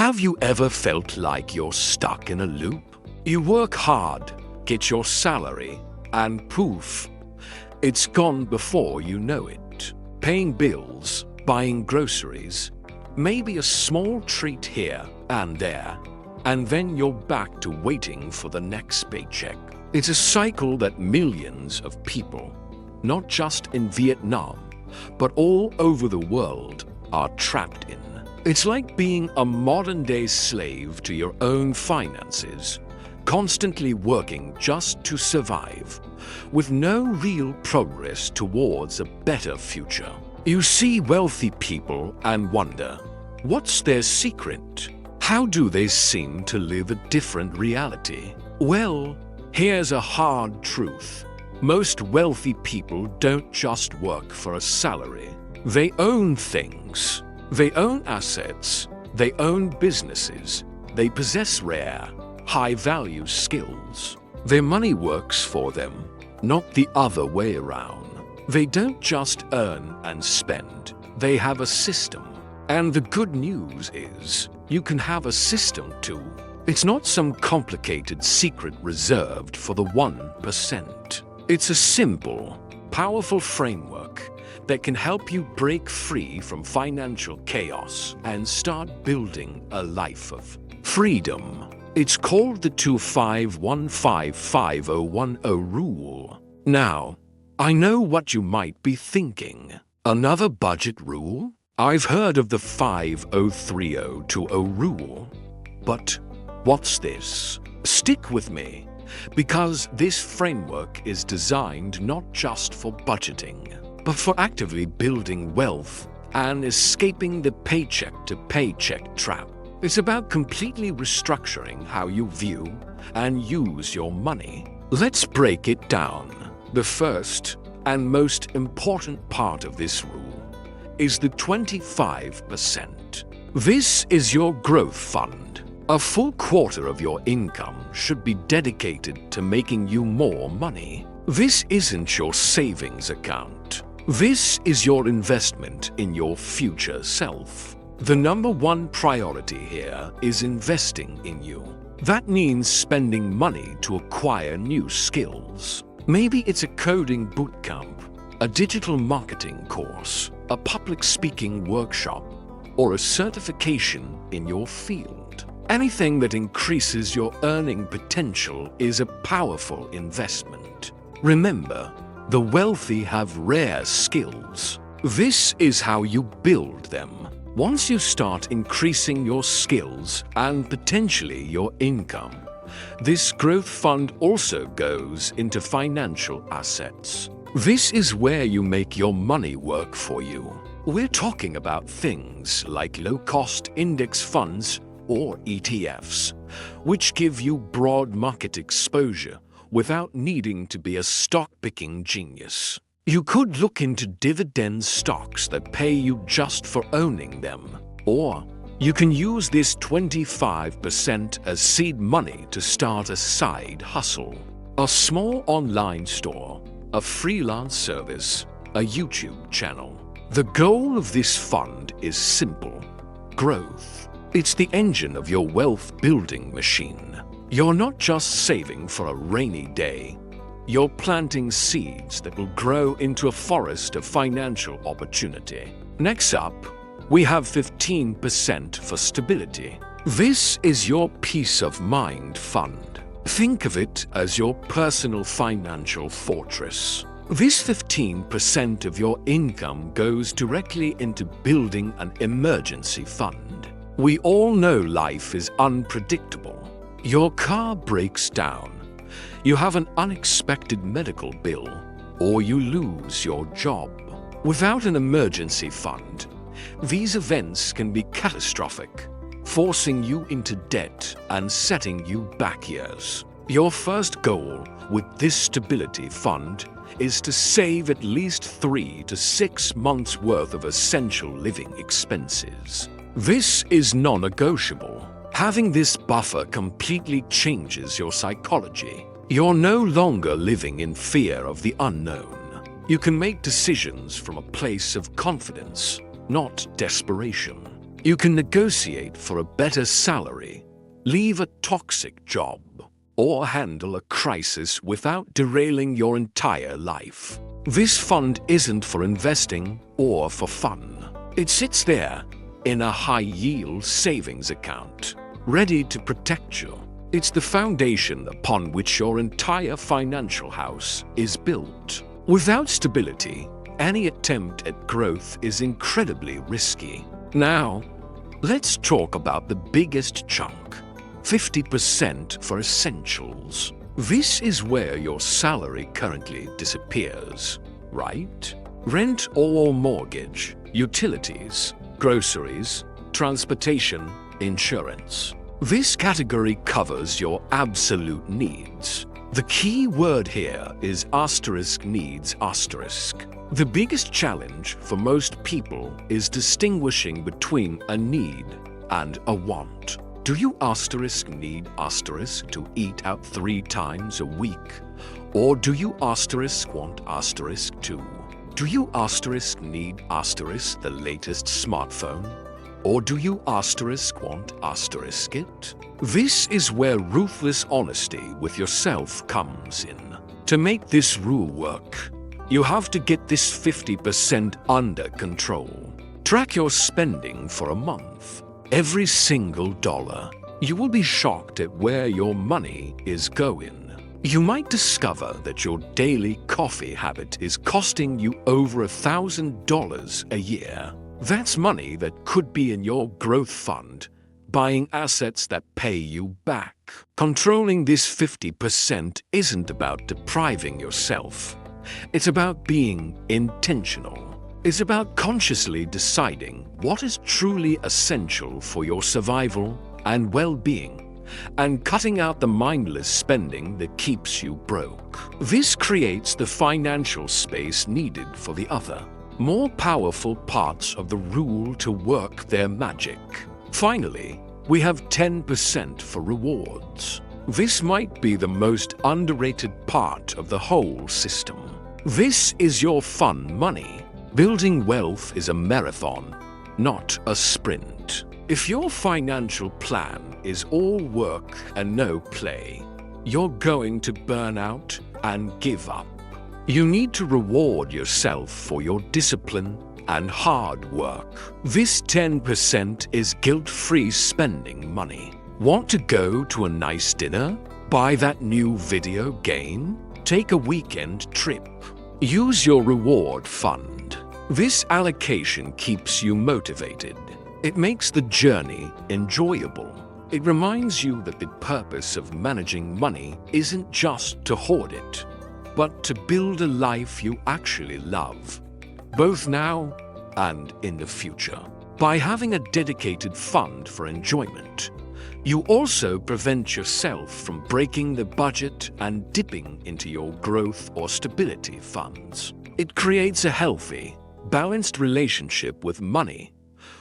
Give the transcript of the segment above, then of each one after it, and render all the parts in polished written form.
Have you ever felt like you're stuck in a loop? You work hard, get your salary, and poof, it's gone before you know it. Paying bills, buying groceries, maybe a small treat here and there, and then you're back to waiting for the next paycheck. It's a cycle that millions of people, not just in Vietnam, but all over the world, are trapped in. It's like being a modern-day slave to your own finances, constantly working just to survive, with no real progress towards a better future. You see wealthy people and wonder, what's their secret? How do they seem to live a different reality? Well, here's a hard truth. Most wealthy people don't just work for a salary. They own things. They own assets. They own businesses. They possess rare, high-value skills. Their money works for them, not the other way around. They don't just earn and spend. They have a system. And the good news is, you can have a system too. It's not some complicated secret reserved for the 1%. It's a simple, powerful framework that can help you break free from financial chaos and start building a life of freedom. It's called the 25155010 rule. Now, I know what you might be thinking. Another budget rule? I've heard of the 503020 rule. But what's this? Stick with me, because this framework is designed not just for budgeting, but for actively building wealth and escaping the paycheck-to-paycheck trap. It's about completely restructuring how you view and use your money. Let's break it down. The first and most important part of this rule is the 25%. This is your growth fund. A full quarter of your income should be dedicated to making you more money. This isn't your savings account. This is your investment in your future self. The number one priority here is investing in you. That means spending money to acquire new skills. Maybe it's a coding bootcamp, a digital marketing course, a public speaking workshop, or a certification in your field. Anything that increases your earning potential is a powerful investment. Remember, the wealthy have rare skills. This is how you build them. Once you start increasing your skills and potentially your income, this growth fund also goes into financial assets. This is where you make your money work for you. We're talking about things like low-cost index funds or ETFs, which give you broad market exposure without needing to be a stock-picking genius. You could look into dividend stocks that pay you just for owning them, or you can use this 25% as seed money to start a side hustle, a small online store, a freelance service, a YouTube channel. The goal of this fund is simple: growth. It's the engine of your wealth-building machine. You're not just saving for a rainy day. You're planting seeds that will grow into a forest of financial opportunity. Next up, we have 15% for stability. This is your peace of mind fund. Think of it as your personal financial fortress. This 15% of your income goes directly into building an emergency fund. We all know life is unpredictable. Your car breaks down. You have an unexpected medical bill, or you lose your job. Without an emergency fund, these events can be catastrophic, forcing you into debt and setting you back years. Your first goal with this stability fund is to save at least 3 to 6 months' worth of essential living expenses. This is non-negotiable. Having this buffer completely changes your psychology. You're no longer living in fear of the unknown. You can make decisions from a place of confidence, not desperation. You can negotiate for a better salary, leave a toxic job, or handle a crisis without derailing your entire life. This fund isn't for investing or for fun. It sits there in a high-yield savings account, ready to protect you. It's the foundation upon which your entire financial house is built. Without stability, any attempt at growth is incredibly risky. Now, let's talk about the biggest chunk, 50% for essentials. This is where your salary currently disappears, right? Rent or mortgage, utilities, groceries, transportation, insurance. This category covers your absolute needs. The key word here is needs. The biggest challenge for most people is distinguishing between a need and a want. Do you need to eat out 3 times a week? Or do you want 2? Do you need the latest smartphone? Or do you want it? This is where ruthless honesty with yourself comes in. To make this rule work, you have to get this 50% under control. Track your spending for a month. Every single dollar. You will be shocked at where your money is going. You might discover that your daily coffee habit is costing you over $1,000 a year. That's money that could be in your growth fund, buying assets that pay you back. Controlling this 50% isn't about depriving yourself. It's about being intentional. It's about consciously deciding what is truly essential for your survival and well-being, and cutting out the mindless spending that keeps you broke. This creates the financial space needed for the other, more powerful parts of the rule to work their magic. Finally, we have 10% for rewards. This might be the most underrated part of the whole system. This is your fun money. Building wealth is a marathon, not a sprint. If your financial plan is all work and no play, you're going to burn out and give up. You need to reward yourself for your discipline and hard work. This 10% is guilt-free spending money. Want to go to a nice dinner? Buy that new video game? Take a weekend trip? Use your reward fund. This allocation keeps you motivated. It makes the journey enjoyable. It reminds you that the purpose of managing money isn't just to hoard it, but to build a life you actually love, both now and in the future. By having a dedicated fund for enjoyment, you also prevent yourself from breaking the budget and dipping into your growth or stability funds. It creates a healthy, balanced relationship with money,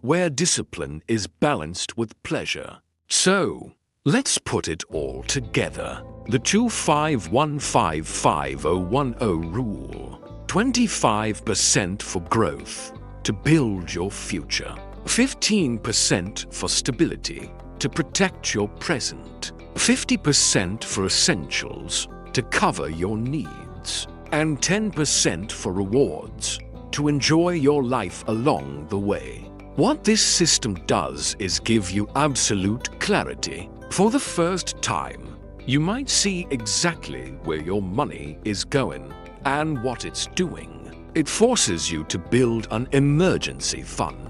where discipline is balanced with pleasure. So, let's put it all together. The 2515510 rule. 25% for growth, to build your future. 15% for stability, to protect your present. 50% for essentials, to cover your needs. And 10% for rewards, to enjoy your life along the way. What this system does is give you absolute clarity. For the first time, you might see exactly where your money is going and what it's doing. It forces you to build an emergency fund.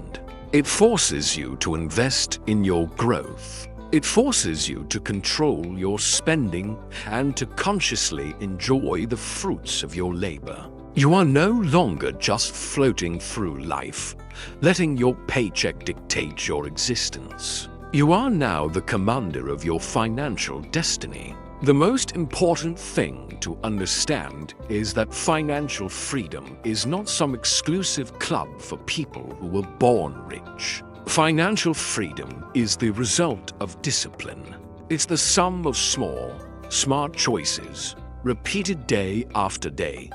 It forces you to invest in your growth. It forces you to control your spending and to consciously enjoy the fruits of your labor. You are no longer just floating through life, letting your paycheck dictate your existence. You are now the commander of your financial destiny. The most important thing to understand is that financial freedom is not some exclusive club for people who were born rich. Financial freedom is the result of discipline. It's the sum of small, smart choices, repeated day after day,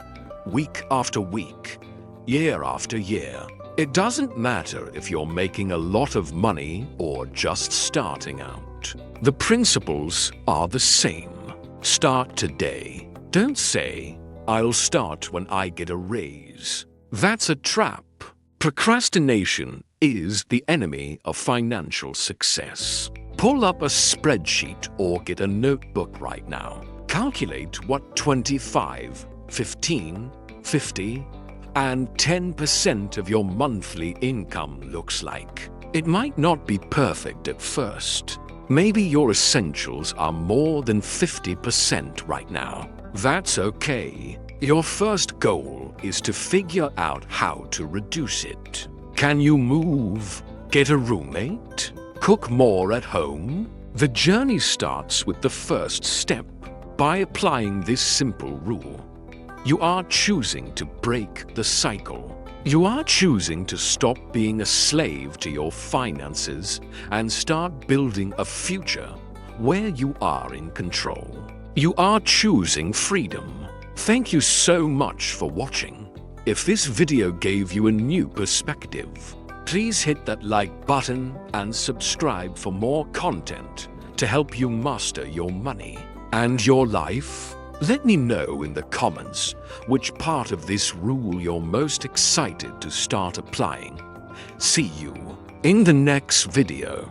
week after week, year after year. It doesn't matter if you're making a lot of money or just starting out. The principles are the same. Start today. Don't say, "I'll start when I get a raise." That's a trap. Procrastination is the enemy of financial success. Pull up a spreadsheet or get a notebook right now. Calculate what 25, 15, 50, and 10% of your monthly income looks like. It might not be perfect at first. Maybe your essentials are more than 50% right now. That's okay. Your first goal is to figure out how to reduce it. Can you move? Get a roommate? Cook more at home? The journey starts with the first step. By applying this simple rule, you are choosing to break the cycle. You are choosing to stop being a slave to your finances and start building a future where you are in control. You are choosing freedom. Thank you so much for watching. If this video gave you a new perspective, please hit that like button and subscribe for more content to help you master your money and your life. Let me know in the comments which part of this rule you're most excited to start applying. See you in the next video.